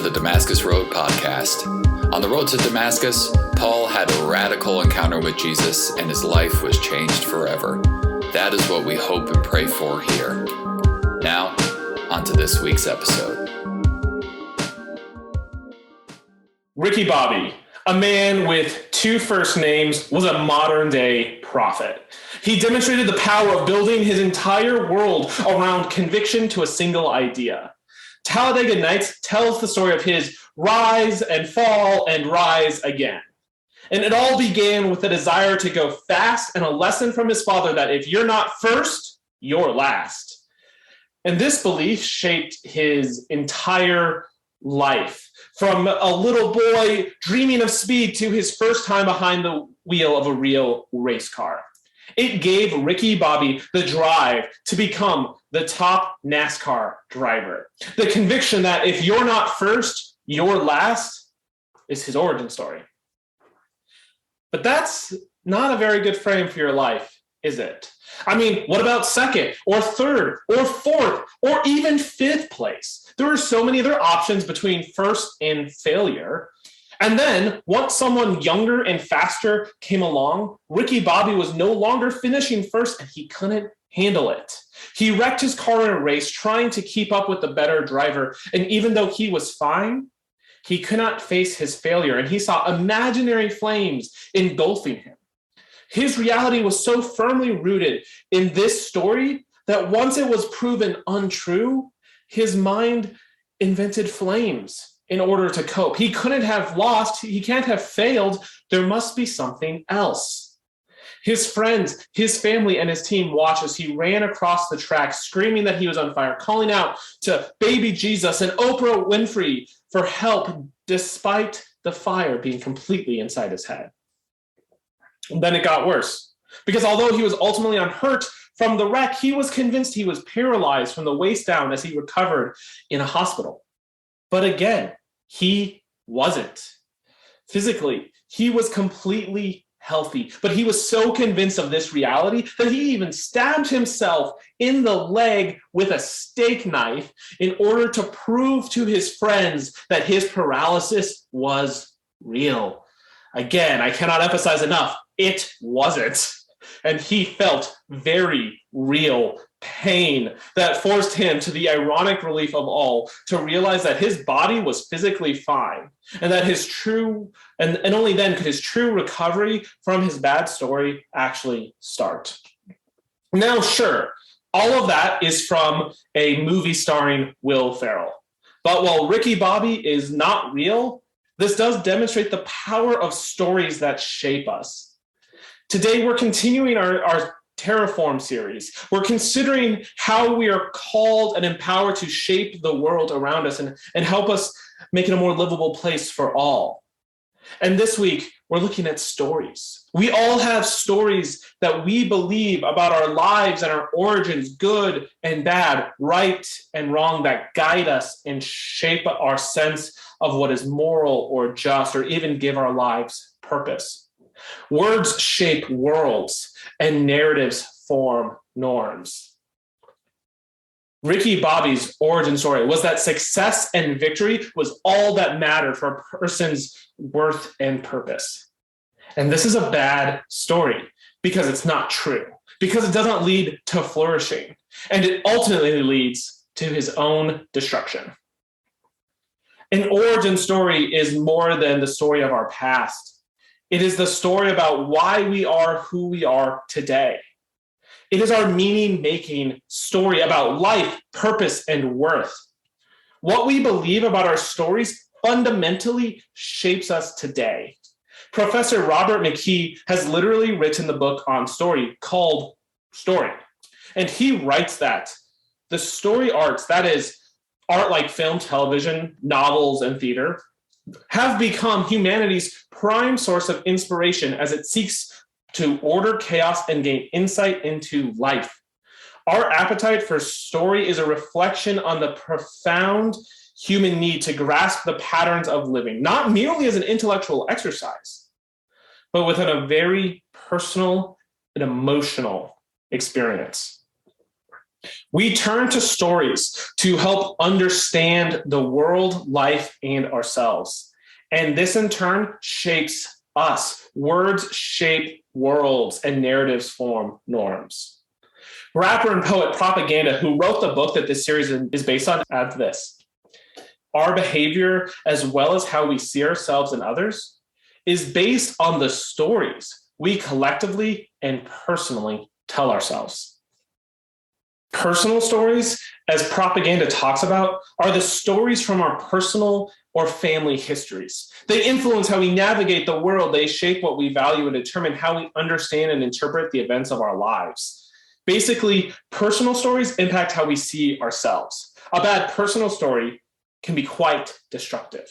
to the Damascus Road podcast. On the road to Damascus, Paul had a radical encounter with Jesus and his life was changed forever. That is what we hope and pray for here. Now, on to this week's episode. Ricky Bobby, a man with two first names, was a modern-day prophet. He demonstrated the power of building his entire world around conviction to a single idea. Talladega Nights tells the story of his rise and fall and rise again. And it all began with a desire to go fast and a lesson from his father that if you're not first, you're last. And this belief shaped his entire life, from a little boy dreaming of speed to his first time behind the wheel of a real race car. It gave Ricky Bobby the drive to become the top NASCAR driver. The conviction that if you're not first, you're last is his origin story. But that's not a very good frame for your life, is it? I mean, what about second or third or fourth or even fifth place? There are so many other options between first and failure. And then once someone younger and faster came along, Ricky Bobby was no longer finishing first and he couldn't handle it. He wrecked his car in a race trying to keep up with the better driver. And even though he was fine, he could not face his failure and he saw imaginary flames engulfing him. His reality was so firmly rooted in this story that once it was proven untrue, his mind invented flames in order to cope. He couldn't have lost. He can't have failed. There must be something else. His friends, his family, and his team watched as he ran across the track, screaming that he was on fire, calling out to baby Jesus and Oprah Winfrey for help, despite the fire being completely inside his head. And then it got worse, because although he was ultimately unhurt from the wreck, he was convinced he was paralyzed from the waist down as he recovered in a hospital. But again, he wasn't. Physically, he was completely healthy, but he was so convinced of this reality that he even stabbed himself in the leg with a steak knife in order to prove to his friends that his paralysis was real. Again, I cannot emphasize enough, it wasn't. And he felt very real pain that forced him to the ironic relief of all to realize that his body was physically fine and that his true, and only then could his true recovery from his bad story actually start. Now, sure, all of that is from a movie starring Will Ferrell. But while Ricky Bobby is not real, this does demonstrate the power of stories that shape us. Today, we're continuing our Terraform series. We're considering how we are called and empowered to shape the world around us and help us make it a more livable place for all. And this week, we're looking at stories. We all have stories that we believe about our lives and our origins, good and bad, right and wrong, that guide us and shape our sense of what is moral or just, or even give our lives purpose. Words shape worlds and narratives form norms. Ricky Bobby's origin story was that success and victory was all that mattered for a person's worth and purpose. And this is a bad story because it's not true, because it doesn't lead to flourishing, and it ultimately leads to his own destruction. An origin story is more than the story of our past. It is the story about why we are who we are today. It is our meaning-making story about life, purpose, and worth. What we believe about our stories fundamentally shapes us today. Professor Robert McKee has literally written the book on story called Story. And he writes that the story arts, that is, art like film, television, novels, and theater, have become humanity's prime source of inspiration as it seeks to order chaos and gain insight into life. Our appetite for story is a reflection on the profound human need to grasp the patterns of living, not merely as an intellectual exercise, but within a very personal and emotional experience. We turn to stories to help understand the world, life, and ourselves. And this in turn shapes us. Words shape worlds and narratives form norms. Rapper and poet Propaganda, who wrote the book that this series is based on, adds this. Our behavior, as well as how we see ourselves and others, is based on the stories we collectively and personally tell ourselves. Personal stories, as Propaganda talks about, are the stories from our personal or family histories. They influence how we navigate the world. They shape what we value and determine how we understand and interpret the events of our lives. Basically, personal stories impact how we see ourselves. A bad personal story can be quite destructive.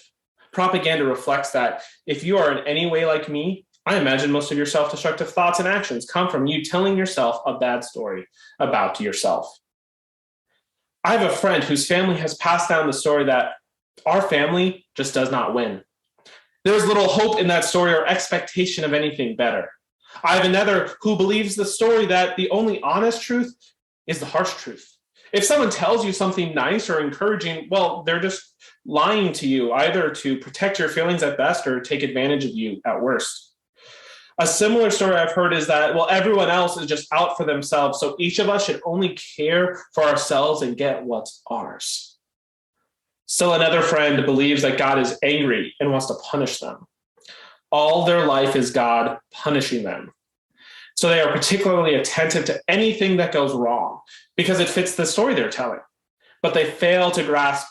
Propaganda reflects that if you are in any way like me, I imagine most of your self-destructive thoughts and actions come from you telling yourself a bad story about yourself. I have a friend whose family has passed down the story that our family just does not win. There's little hope in that story or expectation of anything better. I have another who believes the story that the only honest truth is the harsh truth. If someone tells you something nice or encouraging, well, they're just lying to you, either to protect your feelings at best or take advantage of you at worst. A similar story I've heard is that, well, everyone else is just out for themselves, so each of us should only care for ourselves and get what's ours. Still another friend believes that God is angry and wants to punish them. All their life is God punishing them. So they are particularly attentive to anything that goes wrong because it fits the story they're telling. But they fail to grasp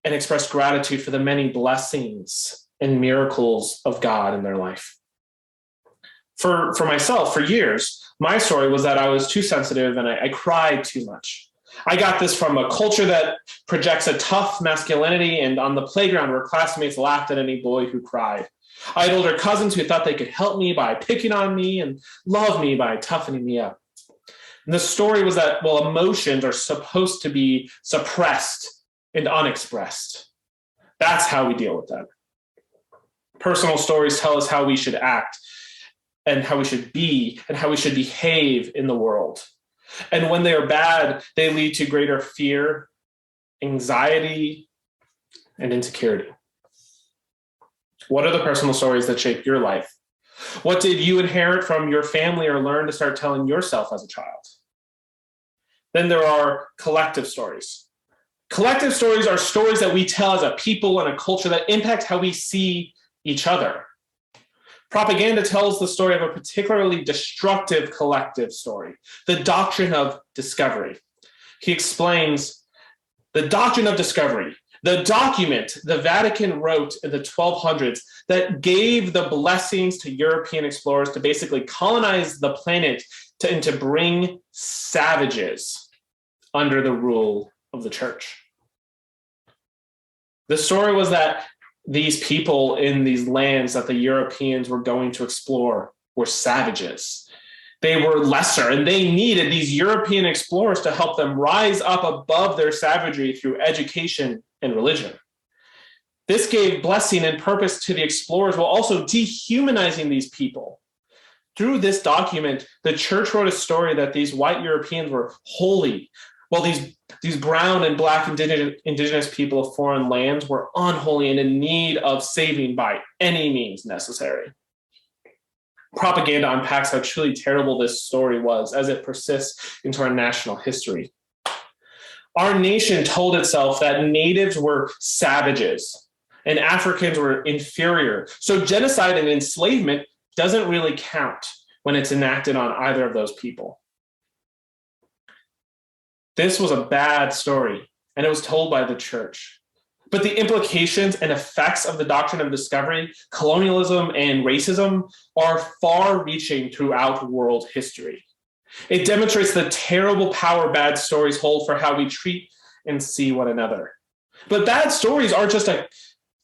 and express gratitude for the many blessings and miracles of God in their life. For myself, for years, my story was that I was too sensitive and I cried too much. I got this from a culture that projects a tough masculinity, and on the playground where classmates laughed at any boy who cried. I had older cousins who thought they could help me by picking on me and love me by toughening me up. And the story was that, well, emotions are supposed to be suppressed and unexpressed. That's how we deal with them. Personal stories tell us how we should act and how we should be and how we should behave in the world. And when they are bad, they lead to greater fear, anxiety, and insecurity. What are the personal stories that shape your life? What did you inherit from your family or learn to start telling yourself as a child? Then there are collective stories. Collective stories are stories that we tell as a people and a culture that impact how we see each other. Propaganda tells the story of a particularly destructive collective story, the doctrine of discovery. He explains the doctrine of discovery, the document the Vatican wrote in the 1200s that gave the blessings to European explorers to basically colonize the planet and to bring savages under the rule of the church. The story was that these people in these lands that the Europeans were going to explore were savages. They were lesser, and they needed these European explorers to help them rise up above their savagery through education and religion. This gave blessing and purpose to the explorers while also dehumanizing these people. Through this document, the church wrote a story that these white Europeans were holy, while these brown and black indigenous people of foreign lands were unholy and in need of saving by any means necessary. Propaganda unpacks how truly terrible this story was as it persists into our national history. Our nation told itself that natives were savages and Africans were inferior. So genocide and enslavement doesn't really count when it's enacted on either of those people. This was a bad story, and it was told by the church. But the implications and effects of the doctrine of discovery, colonialism, and racism are far-reaching throughout world history. It demonstrates the terrible power bad stories hold for how we treat and see one another. But bad stories aren't just a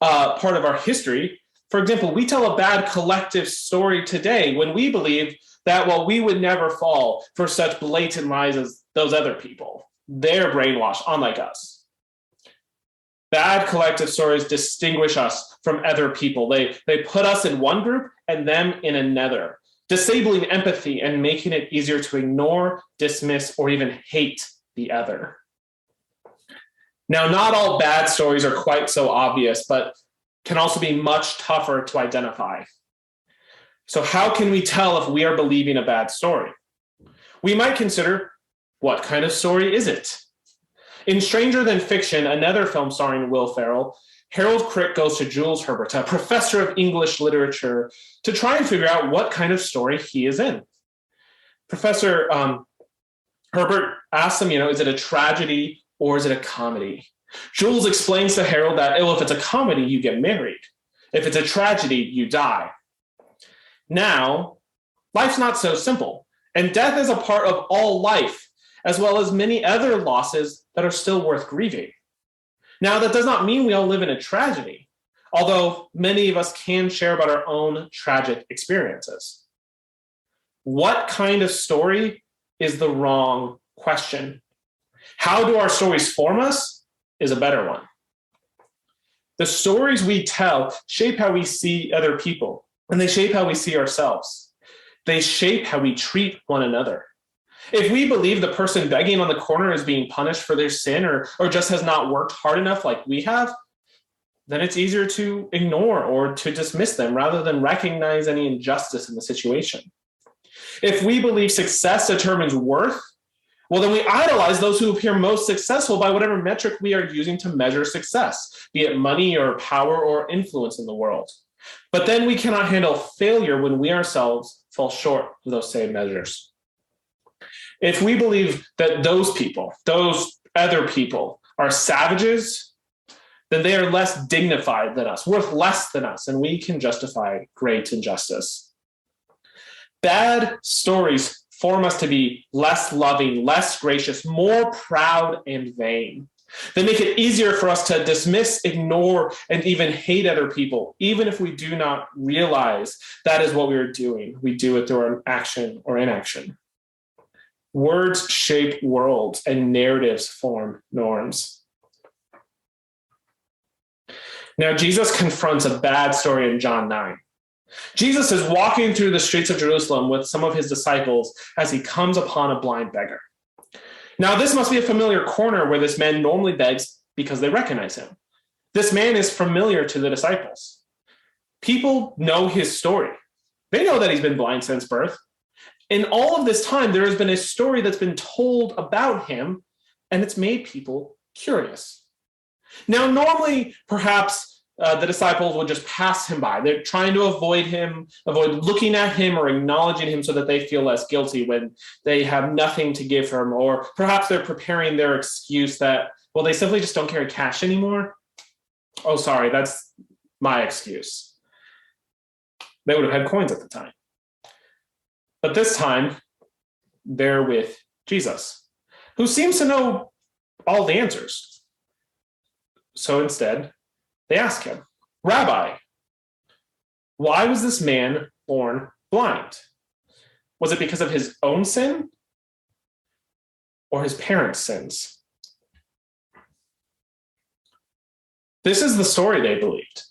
part of our history. For example, we tell a bad collective story today when we believe that, well, we would never fall for such blatant lies as those other people. They're brainwashed, unlike us. Bad collective stories distinguish us from other people. They put us in one group and them in another, disabling empathy and making it easier to ignore, dismiss, or even hate the other. Now, not all bad stories are quite so obvious, but can also be much tougher to identify. So how can we tell if we are believing a bad story? We might consider, what kind of story is it? In Stranger Than Fiction, another film starring Will Ferrell, Harold Crick goes to Jules Herbert, a professor of English literature, to try and figure out what kind of story he is in. Professor Herbert asks him, is it a tragedy or is it a comedy? Jules explains to Harold that, if it's a comedy, you get married. If it's a tragedy, you die. Now, life's not so simple, and death is a part of all life, as well as many other losses that are still worth grieving. Now, that does not mean we all live in a tragedy, although many of us can share about our own tragic experiences. What kind of story is the wrong question? How do our stories form us is a better one. The stories we tell shape how we see other people, and they shape how we see ourselves. They shape how we treat one another. If we believe the person begging on the corner is being punished for their sin or just has not worked hard enough like we have, then it's easier to ignore or to dismiss them rather than recognize any injustice in the situation. If we believe success determines worth, well, then we idolize those who appear most successful by whatever metric we are using to measure success, be it money or power or influence in the world. But then we cannot handle failure when we ourselves fall short of those same measures. If we believe that those people, those other people, are savages, then they are less dignified than us, worth less than us, and we can justify great injustice. Bad stories form us to be less loving, less gracious, more proud and vain. They make it easier for us to dismiss, ignore, and even hate other people, even if we do not realize that is what we are doing. We do it through our action or inaction. Words shape worlds, and narratives form norms. Now, Jesus confronts a bad story in John 9. Jesus is walking through the streets of Jerusalem with some of his disciples as he comes upon a blind beggar. Now, this must be a familiar corner where this man normally begs because they recognize him. This man is familiar to the disciples. People know his story. They know that he's been blind since birth. In all of this time, there has been a story that's been told about him, and it's made people curious. Now, normally, perhaps the disciples would just pass him by. They're trying to avoid him, avoid looking at him or acknowledging him so that they feel less guilty when they have nothing to give him. Or perhaps they're preparing their excuse that, well, they simply just don't carry cash anymore. Oh, sorry, that's my excuse. They would have had coins at the time. But this time, they're with Jesus, who seems to know all the answers. So instead, they ask him, Rabbi, why was this man born blind? Was it because of his own sin or his parents' sins? This is the story they believed,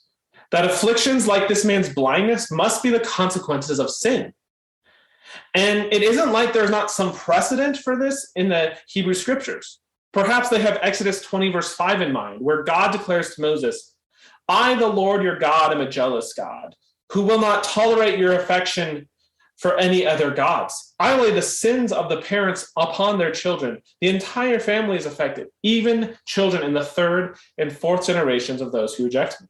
that afflictions like this man's blindness must be the consequences of sin. And it isn't like there's not some precedent for this in the Hebrew scriptures. Perhaps they have Exodus 20, verse 5 in mind, where God declares to Moses, I, the Lord your God, am a jealous God, who will not tolerate your affection for any other gods. I lay the sins of the parents upon their children. The entire family is affected, even children in the third and fourth generations of those who reject me.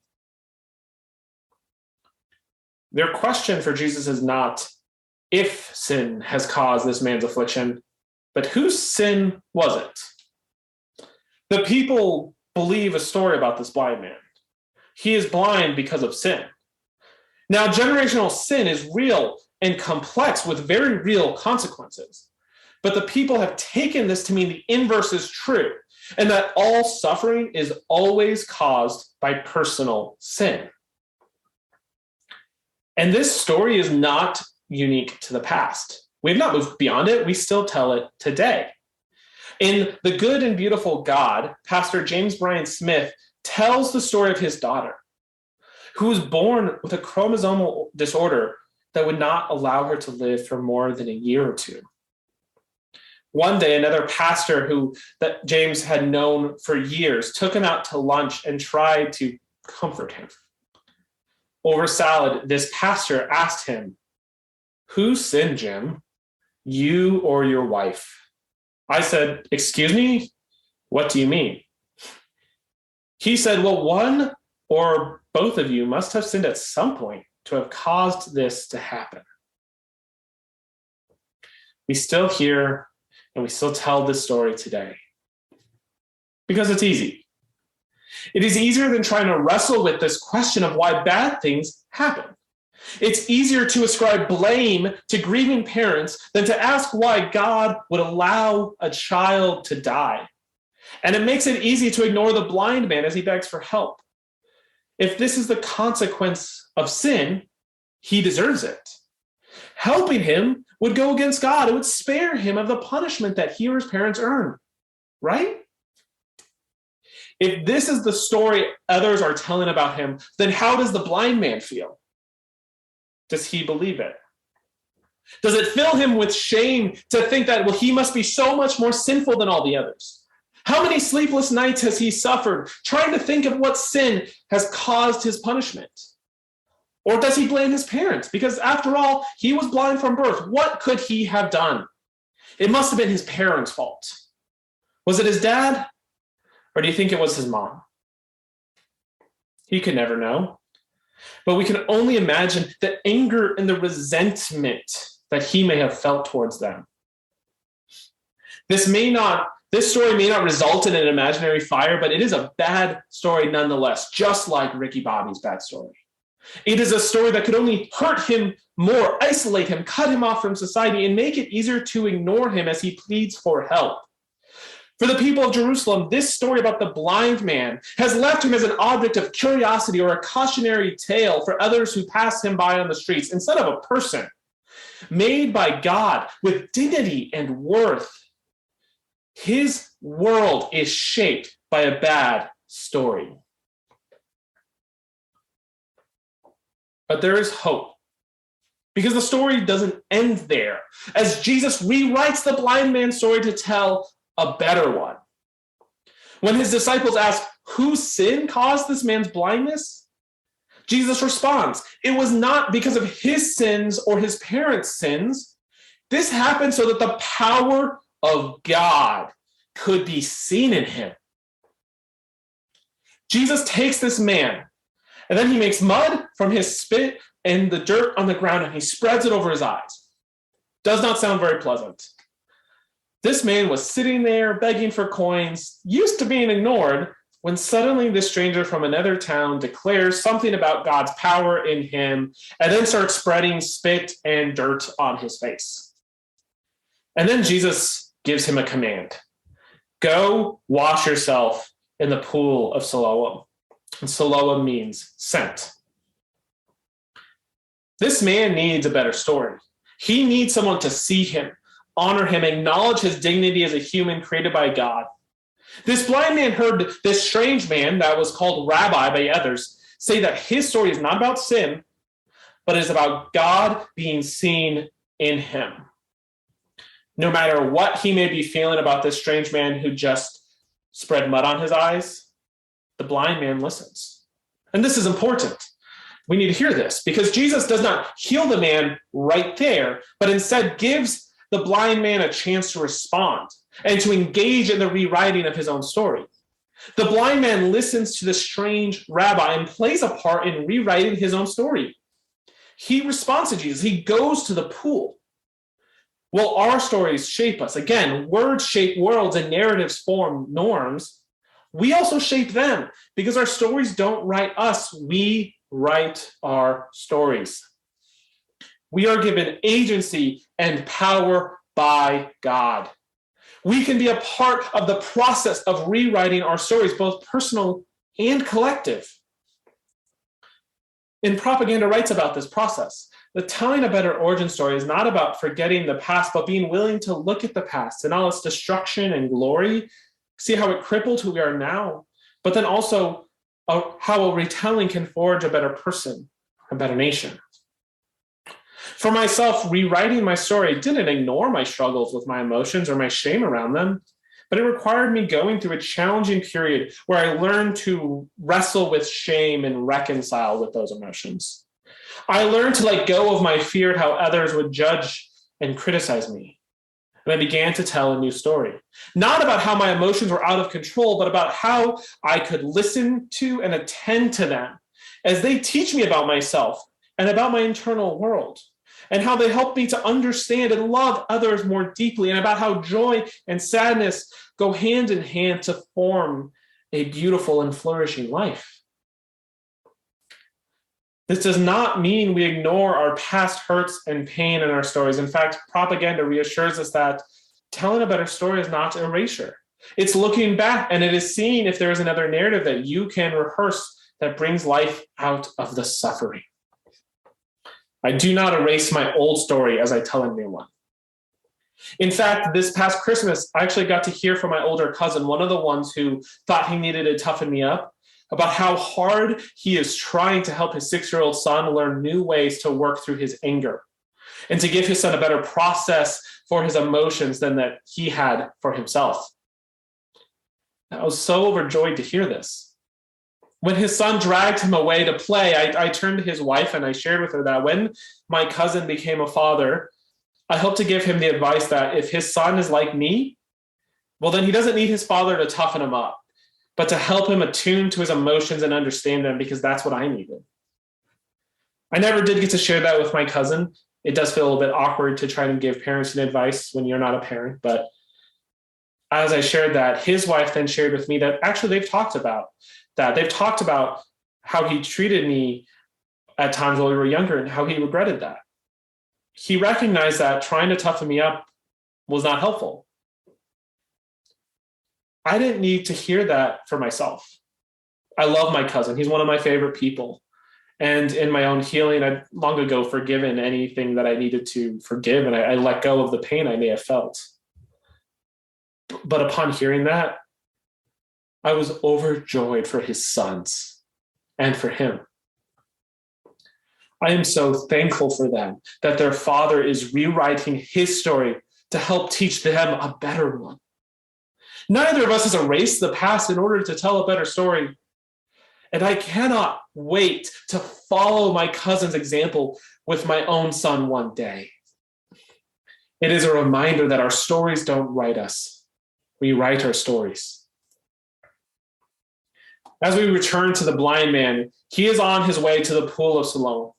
Their question for Jesus is not if sin has caused this man's affliction, but whose sin was it? The people believe a story about this blind man. He is blind because of sin. Now, generational sin is real and complex with very real consequences. But the people have taken this to mean the inverse is true, and that all suffering is always caused by personal sin. And this story is not unique to the past. We've not moved beyond it. We still tell it today. In The Good and Beautiful God, Pastor James Bryan Smith tells the story of his daughter, who was born with a chromosomal disorder that would not allow her to live for more than a year or two. One day, another pastor that James had known for years took him out to lunch and tried to comfort him. Over salad, this pastor asked him, "Who sinned, Jim? You or your wife?" I said, "Excuse me? What do you mean?" He said, "Well, one or both of you must have sinned at some point to have caused this to happen." We still hear and we still tell this story today because it's easy. It is easier than trying to wrestle with this question of why bad things happen. It's easier to ascribe blame to grieving parents than to ask why God would allow a child to die. And it makes it easy to ignore the blind man as he begs for help. If this is the consequence of sin, he deserves it. Helping him would go against God. It would spare him of the punishment that he or his parents earn, right? If this is the story others are telling about him, then how does the blind man feel? Does he believe it? Does it fill him with shame to think that, well, he must be so much more sinful than all the others? How many sleepless nights has he suffered trying to think of what sin has caused his punishment? Or does he blame his parents? Because after all, he was blind from birth. What could he have done? It must have been his parents' fault. Was it his dad? Or do you think it was his mom? He could never know. But we can only imagine the anger and the resentment that he may have felt towards them. This story may not result in an imaginary fire, but it is a bad story nonetheless, just like Ricky Bobby's bad story. It is a story that could only hurt him more, isolate him, cut him off from society, and make it easier to ignore him as he pleads for help. For the people of Jerusalem, this story about the blind man has left him as an object of curiosity or a cautionary tale for others who pass him by on the streets, instead of a person made by God with dignity and worth. His world is shaped by a bad story. But there is hope, because the story doesn't end there, as Jesus rewrites the blind man's story to tell a better one. When his disciples ask, whose sin caused this man's blindness? Jesus responds, it was not because of his sins or his parents' sins. This happened so that the power of God could be seen in him. Jesus takes this man, and then he makes mud from his spit and the dirt on the ground, and he spreads it over his eyes. Does not sound very pleasant. This man was sitting there begging for coins, used to being ignored, when suddenly this stranger from another town declares something about God's power in him, and then starts spreading spit and dirt on his face. And then Jesus gives him a command. Go wash yourself in the pool of Siloam. And Siloam means sent. This man needs a better story. He needs someone to see him, honor him, acknowledge his dignity as a human created by God. This blind man heard this strange man that was called rabbi by others say that his story is not about sin, but is about God being seen in him. No matter what he may be feeling about this strange man who just spread mud on his eyes, the blind man listens. And this is important. We need to hear this, because Jesus does not heal the man right there, but instead gives the blind man a chance to respond and to engage in the rewriting of his own story. The blind man listens to the strange rabbi and plays a part in rewriting his own story. He responds to Jesus. He goes to the pool. Well, our stories shape us. Again, words shape worlds and narratives form norms. We also shape them, because our stories don't write us. We write our stories. We are given agency and power by God. We can be a part of the process of rewriting our stories, both personal and collective. And propaganda writes about this process. The telling a better origin story is not about forgetting the past, but being willing to look at the past and all its destruction and glory, see how it crippled who we are now, but then also how a retelling can forge a better person, a better nation. For myself, rewriting my story didn't ignore my struggles with my emotions or my shame around them, but it required me going through a challenging period where I learned to wrestle with shame and reconcile with those emotions. I learned to let go of my fear of how others would judge and criticize me. And I began to tell a new story, not about how my emotions were out of control, but about how I could listen to and attend to them as they teach me about myself and about my internal world, and how they help me to understand and love others more deeply, and about how joy and sadness go hand in hand to form a beautiful and flourishing life. This does not mean we ignore our past hurts and pain in our stories. In fact, propaganda reassures us that telling a better story is not erasure. It's looking back, and it is seeing if there is another narrative that you can rehearse that brings life out of the suffering. I do not erase my old story as I tell a new one. In fact, this past Christmas, I actually got to hear from my older cousin, one of the ones who thought he needed to toughen me up, about how hard he is trying to help his 6-year-old son learn new ways to work through his anger and to give his son a better process for his emotions than that he had for himself. I was so overjoyed to hear this. When his son dragged him away to play, I turned to his wife and I shared with her that when my cousin became a father, I hope to give him the advice that if his son is like me, well, then he doesn't need his father to toughen him up, but to help him attune to his emotions and understand them, because that's what I needed. I never did get to share that with my cousin. It does feel a little bit awkward to try to give parents an advice when you're not a parent, but as I shared that, his wife then shared with me that actually they've talked about that. They've talked about how he treated me at times while we were younger and how he regretted that. He recognized that trying to toughen me up was not helpful. I didn't need to hear that for myself. I love my cousin. He's one of my favorite people. And in my own healing, I'd long ago forgiven anything that I needed to forgive, and I let go of the pain I may have felt. But upon hearing that, I was overjoyed for his sons and for him. I am so thankful for them that their father is rewriting his story to help teach them a better one. Neither of us has erased the past in order to tell a better story. And I cannot wait to follow my cousin's example with my own son one day. It is a reminder that our stories don't write us. We write our stories. As we return to the blind man, he is on his way to the pool of Siloam.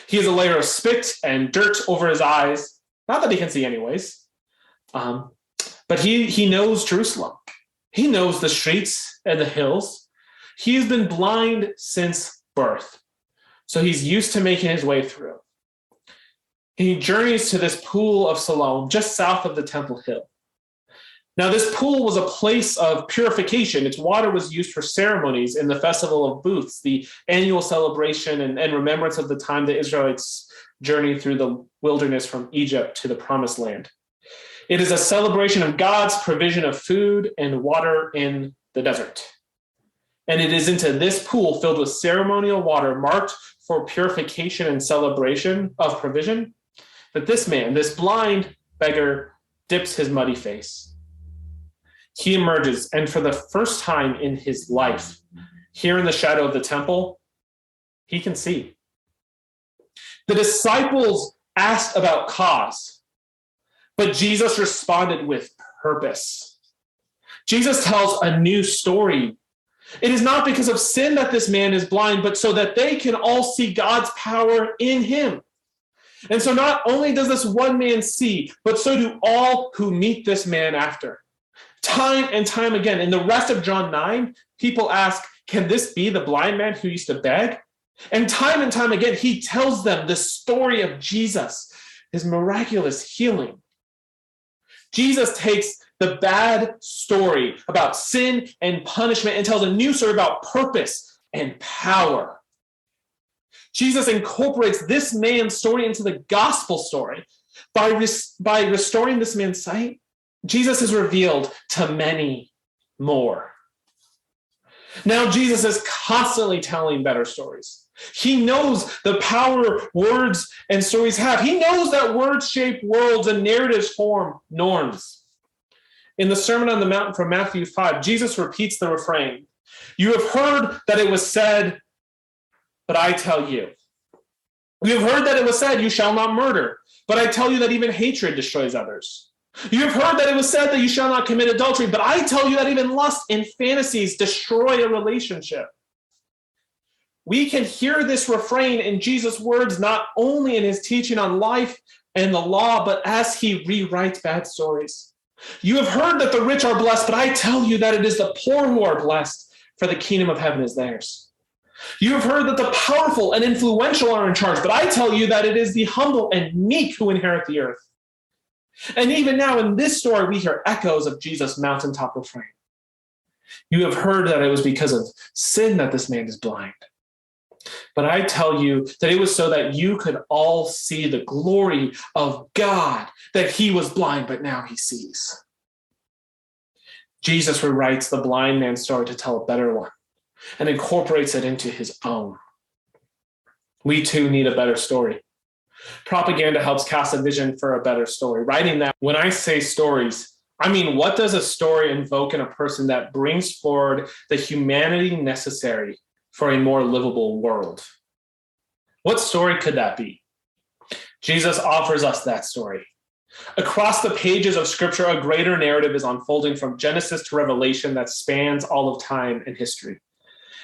He has a layer of spit and dirt over his eyes. Not that he can see anyways. But he knows Jerusalem. He knows the streets and the hills. He's been blind since birth. So he's used to making his way through. He journeys to this pool of Siloam just south of the Temple Hill. Now, this pool was a place of purification. Its water was used for ceremonies in the Festival of Booths, the annual celebration and remembrance of the time the Israelites journeyed through the wilderness from Egypt to the Promised Land. It is a celebration of God's provision of food and water in the desert. And it is into this pool filled with ceremonial water marked for purification and celebration of provision that this man, this blind beggar, dips his muddy face. He emerges, and for the first time in his life, here in the shadow of the temple, he can see. The disciples asked about cause, but Jesus responded with purpose. Jesus tells a new story. It is not because of sin that this man is blind, but so that they can all see God's power in him. And so not only does this one man see, but so do all who meet this man after. Time and time again, in the rest of John 9, people ask, can this be the blind man who used to beg? And time again, he tells them the story of Jesus, his miraculous healing. Jesus takes the bad story about sin and punishment and tells a new story about purpose and power. Jesus incorporates this man's story into the gospel story. By restoring this man's sight, Jesus is revealed to many more. Now Jesus is constantly telling better stories. He knows the power words and stories have. He knows that words shape worlds and narratives form norms. In the Sermon on the Mount from Matthew 5, Jesus repeats the refrain, "You have heard that it was said, but I tell you. You have heard that it was said, you shall not murder, but I tell you that even hatred destroys others. You have heard that it was said that you shall not commit adultery, but I tell you that even lust and fantasies destroy a relationship." We can hear this refrain in Jesus' words, not only in his teaching on life and the law, but as he rewrites bad stories. You have heard that the rich are blessed, but I tell you that it is the poor who are blessed, for the kingdom of heaven is theirs. You have heard that the powerful and influential are in charge, but I tell you that it is the humble and meek who inherit the earth. And even now in this story, we hear echoes of Jesus' mountaintop refrain. You have heard that it was because of sin that this man is blind. But I tell you that it was so that you could all see the glory of God, that he was blind, but now he sees. Jesus rewrites the blind man's story to tell a better one and incorporates it into his own. We too need a better story. Propaganda helps cast a vision for a better story. Writing that, when I say stories, I mean, what does a story invoke in a person that brings forward the humanity necessary for a more livable world? What story could that be? Jesus offers us that story. Across the pages of Scripture, a greater narrative is unfolding from Genesis to Revelation that spans all of time and history.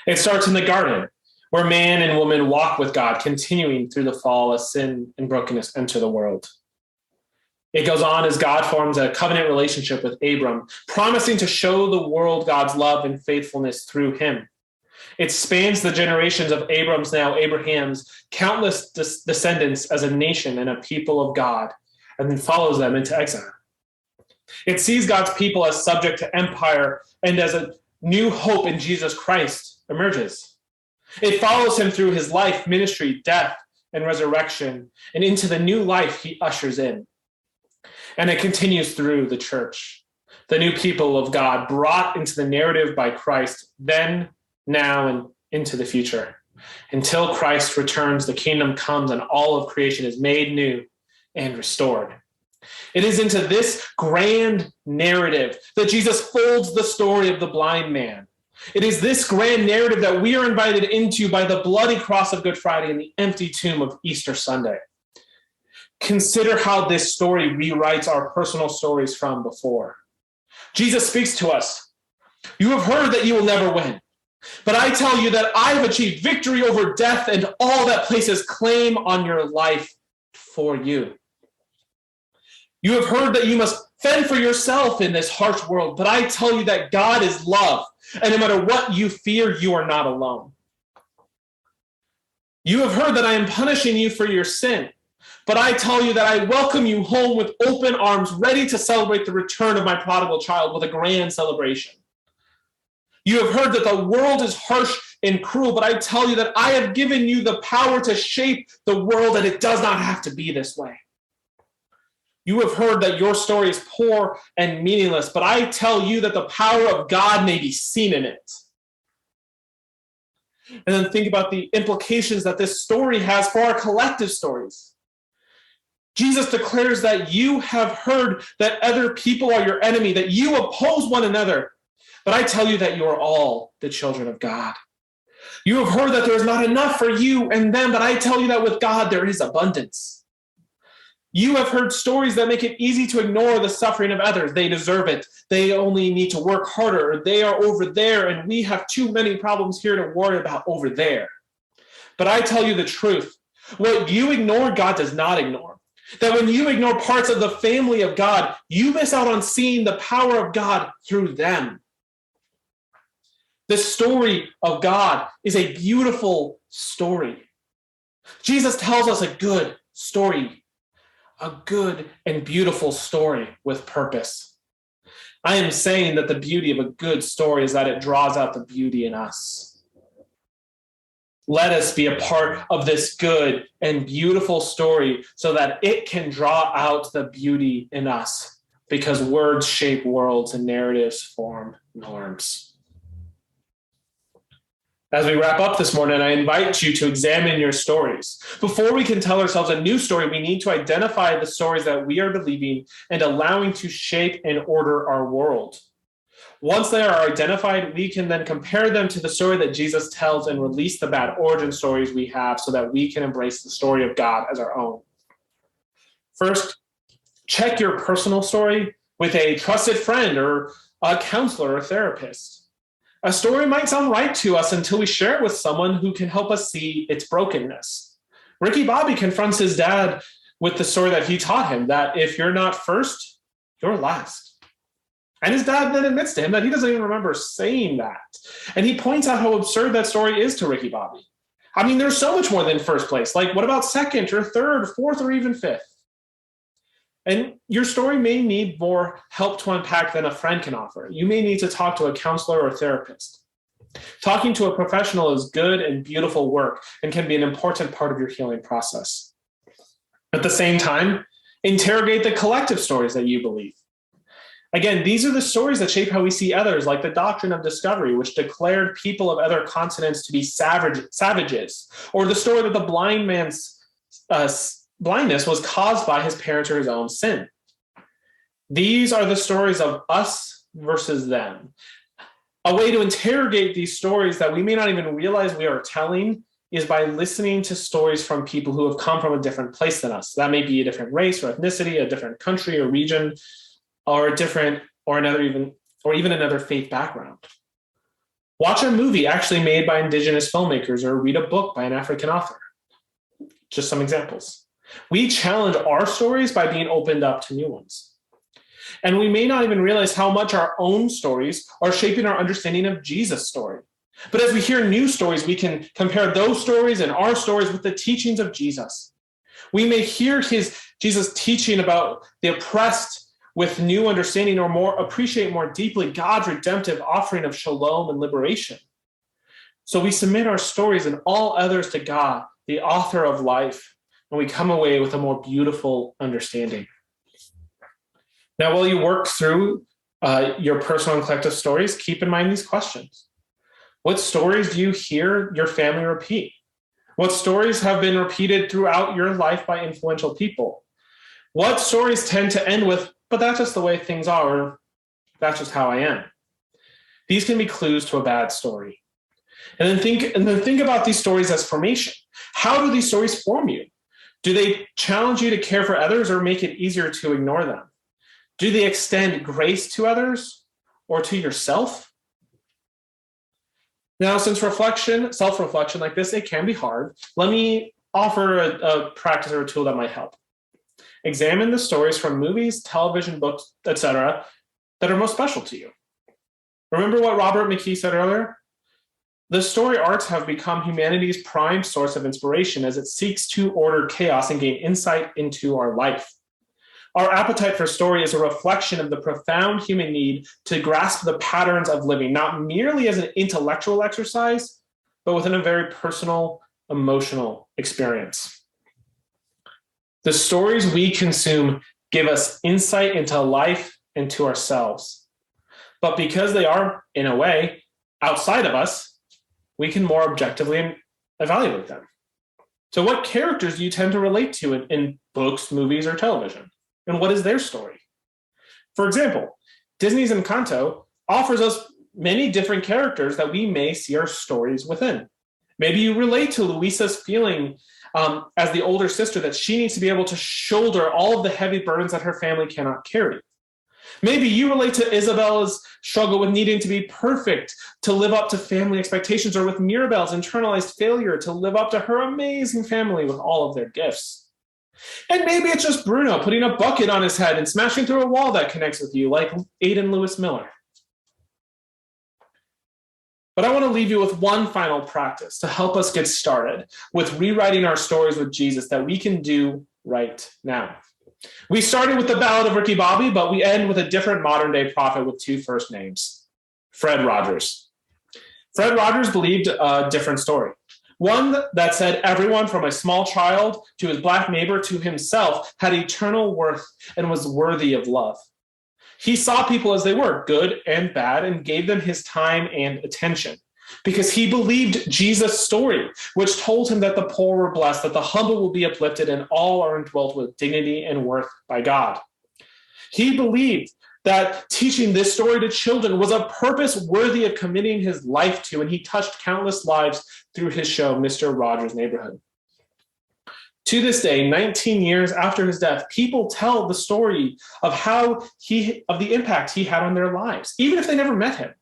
It starts in the garden, where man and woman walk with God, continuing through the fall as sin and brokenness enter the world. It goes on as God forms a covenant relationship with Abram, promising to show the world God's love and faithfulness through him. It spans the generations of Abram's, now Abraham's, countless descendants as a nation and a people of God, and then follows them into exile. It sees God's people as subject to empire and as a new hope in Jesus Christ emerges. It follows him through his life, ministry, death, and resurrection, and into the new life he ushers in. And it continues through the church, the new people of God brought into the narrative by Christ, then, now, and into the future. Until Christ returns, the kingdom comes and all of creation is made new and restored. It is into this grand narrative that Jesus folds the story of the blind man. It is this grand narrative that we are invited into by the bloody cross of Good Friday and the empty tomb of Easter Sunday. Consider how this story rewrites our personal stories from before. Jesus speaks to us. You have heard that you will never win, but I tell you that I have achieved victory over death and all that places claim on your life for you. You have heard that you must fend for yourself in this harsh world, but I tell you that God is love, and no matter what you fear, you are not alone. You have heard that I am punishing you for your sin, but I tell you that I welcome you home with open arms, ready to celebrate the return of my prodigal child with a grand celebration. You have heard that the world is harsh and cruel, but I tell you that I have given you the power to shape the world, and it does not have to be this way. You have heard that your story is poor and meaningless, but I tell you that the power of God may be seen in it. And then think about the implications that this story has for our collective stories. Jesus declares that you have heard that other people are your enemy, that you oppose one another. But I tell you that you are all the children of God. You have heard that there is not enough for you and them, but I tell you that with God there is abundance. You have heard stories that make it easy to ignore the suffering of others. They deserve it. They only need to work harder. They are over there, and we have too many problems here to worry about over there. But I tell you the truth. What you ignore, God does not ignore. That when you ignore parts of the family of God, you miss out on seeing the power of God through them. The story of God is a beautiful story. Jesus tells us a good story. A good and beautiful story with purpose. I am saying that the beauty of a good story is that it draws out the beauty in us. Let us be a part of this good and beautiful story so that it can draw out the beauty in us, because words shape worlds and narratives form norms. As we wrap up this morning, I invite you to examine your stories. Before we can tell ourselves a new story, we need to identify the stories that we are believing and allowing to shape and order our world. Once they are identified, we can then compare them to the story that Jesus tells and release the bad origin stories we have so that we can embrace the story of God as our own. First, check your personal story with a trusted friend or a counselor or therapist. A story might sound right to us until we share it with someone who can help us see its brokenness. Ricky Bobby confronts his dad with the story that he taught him, that if you're not first, you're last. And his dad then admits to him that he doesn't even remember saying that. And he points out how absurd that story is to Ricky Bobby. I mean, there's so much more than first place. Like, what about second or third, fourth, or even fifth? And your story may need more help to unpack than a friend can offer. You may need to talk to a counselor or therapist. Talking to a professional is good and beautiful work and can be an important part of your healing process. At the same time, interrogate the collective stories that you believe. Again, these are the stories that shape how we see others, like the doctrine of discovery, which declared people of other continents to be savages, or the story that the blind man's blindness was caused by his parents or his own sin. These are the stories of us versus them. A way to interrogate these stories that we may not even realize we are telling is by listening to stories from people who have come from a different place than us. That may be a different race or ethnicity, a different country or region, or even another faith background. Watch a movie actually made by indigenous filmmakers or read a book by an African author. Just some examples. We challenge our stories by being opened up to new ones. And we may not even realize how much our own stories are shaping our understanding of Jesus' story. But as we hear new stories, we can compare those stories and our stories with the teachings of Jesus. We may hear Jesus teaching about the oppressed with new understanding, or appreciate more deeply God's redemptive offering of shalom and liberation. So we submit our stories and all others to God, the author of life, and we come away with a more beautiful understanding. Now, while you work through your personal and collective stories, keep in mind these questions. What stories do you hear your family repeat? What stories have been repeated throughout your life by influential people? What stories tend to end with, but that's just the way things are, or that's just how I am? These can be clues to a bad story. And then think about these stories as formation. How do these stories form you? Do they challenge you to care for others or make it easier to ignore them? Do they extend grace to others or to yourself? Now, since self-reflection like this, it can be hard, let me offer a practice or a tool that might help. Examine the stories from movies, television, books, etc., that are most special to you. Remember what Robert McKee said earlier? The story arts have become humanity's prime source of inspiration as it seeks to order chaos and gain insight into our life. Our appetite for story is a reflection of the profound human need to grasp the patterns of living, not merely as an intellectual exercise, but within a very personal, emotional experience. The stories we consume give us insight into life and to ourselves. But because they are, in a way, outside of us, we can more objectively evaluate them. So what characters do you tend to relate to in books, movies, or television? And what is their story? For example, Disney's Encanto offers us many different characters that we may see our stories within. Maybe you relate to Luisa's feeling as the older sister that she needs to be able to shoulder all of the heavy burdens that her family cannot carry. Maybe you relate to Isabella's struggle with needing to be perfect to live up to family expectations, or with Mirabelle's internalized failure to live up to her amazing family with all of their gifts. And maybe it's just Bruno putting a bucket on his head and smashing through a wall that connects with you, like Aidan Lewis Miller. But I want to leave you with one final practice to help us get started with rewriting our stories with Jesus that we can do right now. We started with the Ballad of Ricky Bobby, but we end with a different modern-day prophet with two first names, Fred Rogers. Fred Rogers believed a different story, one that said everyone from a small child to his black neighbor to himself had eternal worth and was worthy of love. He saw people as they were, good and bad, and gave them his time and attention. because he believed Jesus' story, which told him that the poor were blessed, that the humble will be uplifted, and all are indwelt with dignity and worth by God. He believed that teaching this story to children was a purpose worthy of committing his life to, and he touched countless lives through his show, Mr. Rogers' Neighborhood. To this day, 19 years after his death, people tell the story of the impact he had on their lives, even if they never met him.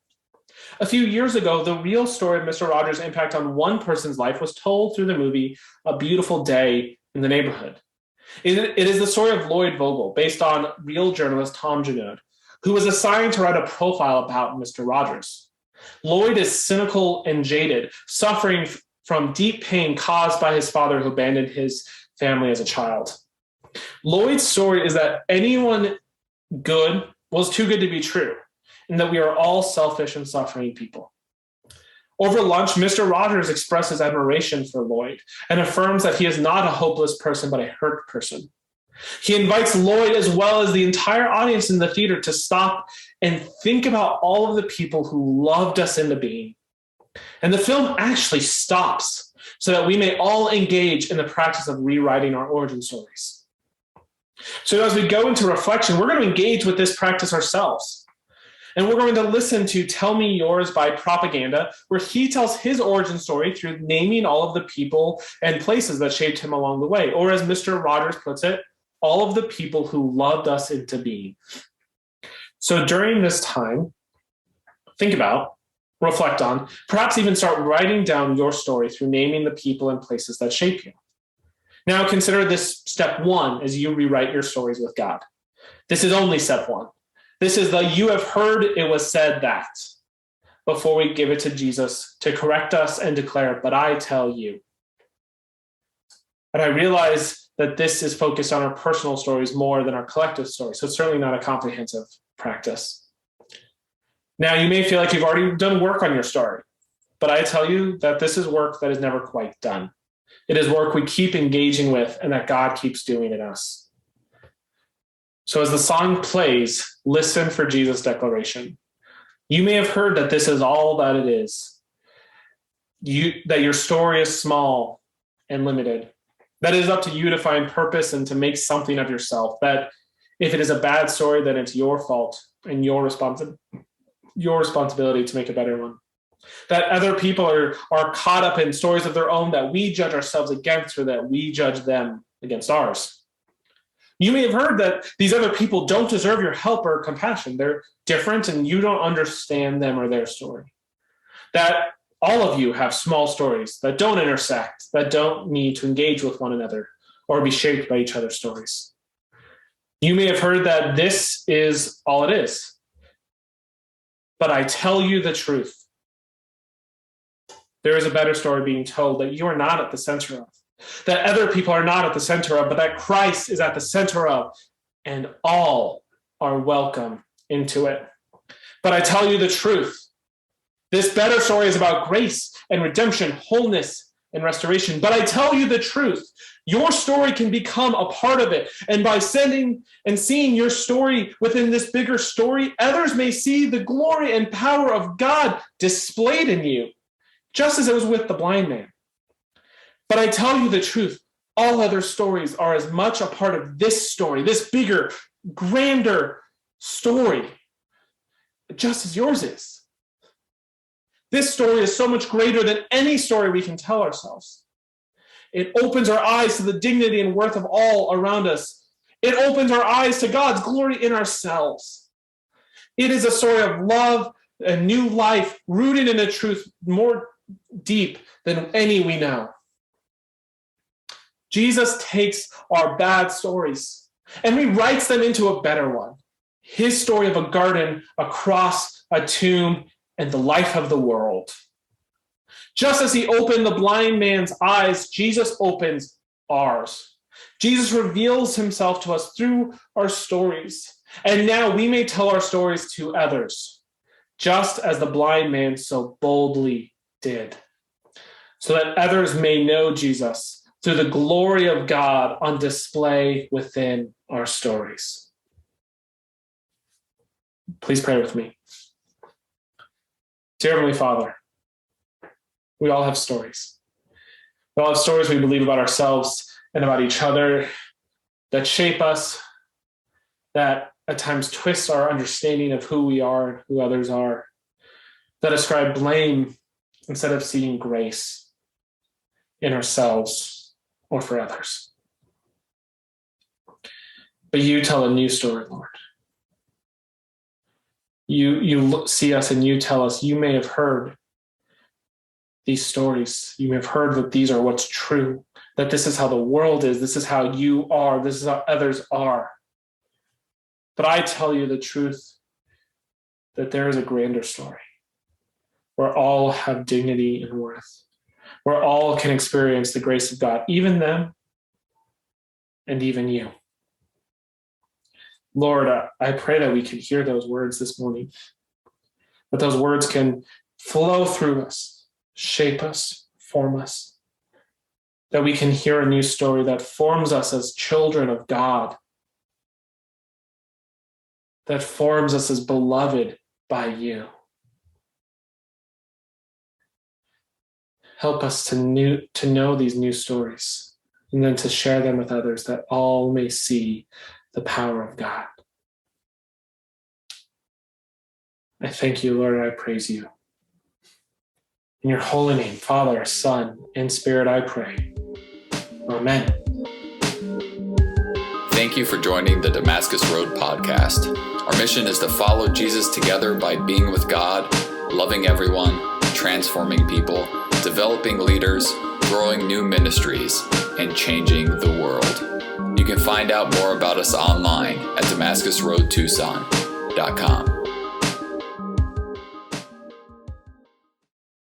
A few years ago, the real story of Mr. Rogers' impact on one person's life was told through the movie A Beautiful Day in the Neighborhood. It is the story of Lloyd Vogel, based on real journalist Tom Janode, who was assigned to write a profile about Mr. Rogers. Lloyd is cynical and jaded, suffering from deep pain caused by his father who abandoned his family as a child. Lloyd's story is that anyone good was too good to be true, and that we are all selfish and suffering people. Over lunch, Mr. Rogers expresses admiration for Lloyd and affirms that he is not a hopeless person, but a hurt person. He invites Lloyd, as well as the entire audience in the theater, to stop and think about all of the people who loved us into being. And the film actually stops so that we may all engage in the practice of rewriting our origin stories. So as we go into reflection, we're going to engage with this practice ourselves. And we're going to listen to Tell Me Yours by Propaganda, where he tells his origin story through naming all of the people and places that shaped him along the way. Or as Mr. Rogers puts it, all of the people who loved us into being. So during this time, think about, reflect on, perhaps even start writing down your story through naming the people and places that shape you. Now consider this step one as you rewrite your stories with God. This is only step one. This is the you have heard it was said that, before we give it to Jesus to correct us and declare, but I tell you. And I realize that this is focused on our personal stories more than our collective stories, so it's certainly not a comprehensive practice. Now, you may feel like you've already done work on your story, but I tell you that this is work that is never quite done. It is work we keep engaging with and that God keeps doing in us. So as the song plays, listen for Jesus' declaration. You may have heard that this is all that it is. That your story is small and limited. That it is up to you to find purpose and to make something of yourself. That if it is a bad story, then it's your fault and your responsibility to make a better one. That other people are caught up in stories of their own that we judge ourselves against, or that we judge them against ours. You may have heard that these other people don't deserve your help or compassion. They're different and you don't understand them or their story. That all of you have small stories that don't intersect, that don't need to engage with one another or be shaped by each other's stories. You may have heard that this is all it is. But I tell you the truth. There is a better story being told that you are not at the center of, that other people are not at the center of, but that Christ is at the center of, and all are welcome into it. But I tell you the truth. This better story is about grace and redemption, wholeness and restoration. But I tell you the truth. Your story can become a part of it. And by sending and seeing your story within this bigger story, others may see the glory and power of God displayed in you, just as it was with the blind man. But I tell you the truth. All other stories are as much a part of this story, this bigger, grander story, just as yours is. This story is so much greater than any story we can tell ourselves. It opens our eyes to the dignity and worth of all around us. It opens our eyes to God's glory in ourselves. It is a story of love and new life, rooted in a truth more deep than any we know. Jesus takes our bad stories and rewrites them into a better one. His story of a garden, a cross, a tomb, and the life of the world. Just as he opened the blind man's eyes, Jesus opens ours. Jesus reveals himself to us through our stories. And now we may tell our stories to others, just as the blind man so boldly did, so that others may know Jesus through the glory of God on display within our stories. Please pray with me. Dear Heavenly Father, We all have stories. We all have stories we believe about ourselves and about each other that shape us, that at times twist our understanding of who we are and who others are, that ascribe blame instead of seeing grace in ourselves or for others. But you tell a new story, Lord. You see us and you tell us you may have heard these stories. You may have heard that these are what's true, that this is how the world is, this is how you are, this is how others are. But I tell you the truth, that there is a grander story where all have dignity and worth, where all can experience the grace of God, even them and even you. Lord, I pray that we can hear those words this morning, that those words can flow through us, shape us, form us, that we can hear a new story that forms us as children of God, that forms us as beloved by you. Help us to know these new stories and then to share them with others, that all may see the power of God. I thank you, Lord, and I praise you. In your holy name, Father, Son, and Spirit, I pray. Amen. Thank you for joining the Damascus Road podcast. Our mission is to follow Jesus together by being with God, loving everyone, transforming people, developing leaders, growing new ministries, and changing the world. You can find out more about us online at DamascusRoadTucson.com.